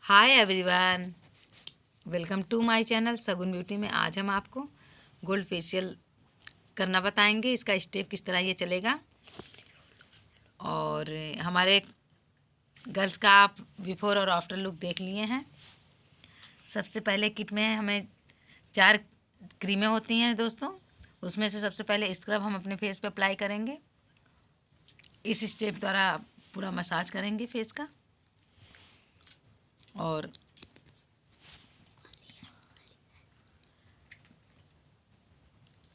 Hi everyone, welcome to my channel Sagun beauty में। आज हम आपको गोल्ड फेशियल करना बताएंगे। इसका स्टेप किस तरह ये चलेगा और हमारे गर्ल्स का आप बिफोर और आफ्टर लुक देख लिए हैं। सबसे पहले किट में हमें 4 क्रीमें होती हैं दोस्तों। उसमें से सबसे पहले स्क्रब हम अपने फेस पे अप्लाई करेंगे। इस स्टेप द्वारा पूरा मसाज करेंगे फेस का।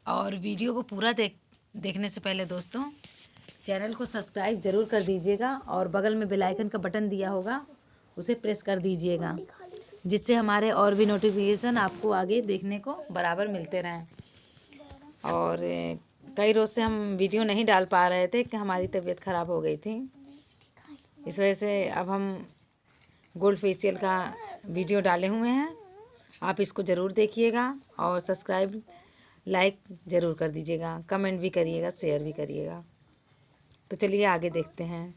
और वीडियो को पूरा देखने से पहले दोस्तों चैनल को सब्सक्राइब ज़रूर कर दीजिएगा और बगल में बेल आइकन का बटन दिया होगा, उसे प्रेस कर दीजिएगा, जिससे हमारे और भी नोटिफिकेशन आपको आगे देखने को बराबर मिलते रहें। और कई रोज़ से हम वीडियो नहीं डाल पा रहे थे कि हमारी तबीयत ख़राब हो गई थी। इस वजह से अब हम गोल्ड फेशियल का वीडियो डाले हुए हैं। आप इसको ज़रूर देखिएगा और सब्सक्राइब लाइक ज़रूर कर दीजिएगा, कमेंट भी करिएगा, शेयर भी करिएगा। तो चलिए आगे देखते हैं।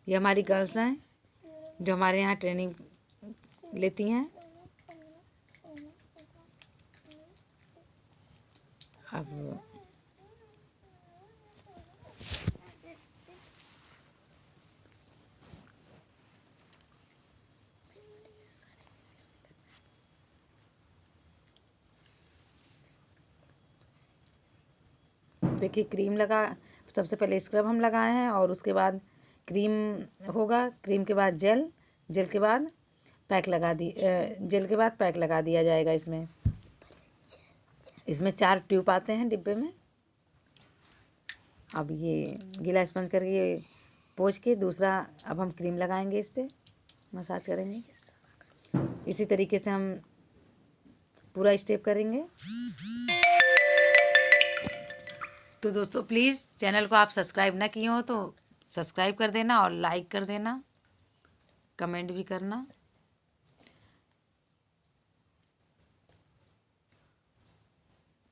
ये हमारी गर्ल्स हैं जो हमारे यहाँ ट्रेनिंग लेती हैं। अब देखिए क्रीम लगा, सबसे पहले स्क्रब हम लगाए हैं और उसके बाद क्रीम होगा। क्रीम के बाद जेल, जेल के बाद पैक लगा दिया जाएगा। इसमें 4 ट्यूब आते हैं डिब्बे में। अब ये गीला स्पंज करके ये पोंछ के दूसरा अब हम क्रीम लगाएंगे, इस पर मसाज करेंगे। इसी तरीके से हम पूरा स्टेप करेंगे। तो दोस्तों प्लीज़ चैनल को आप सब्सक्राइब ना किए हो तो सब्सक्राइब कर देना और लाइक कर देना, कमेंट भी करना।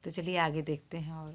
तो चलिए आगे देखते हैं। और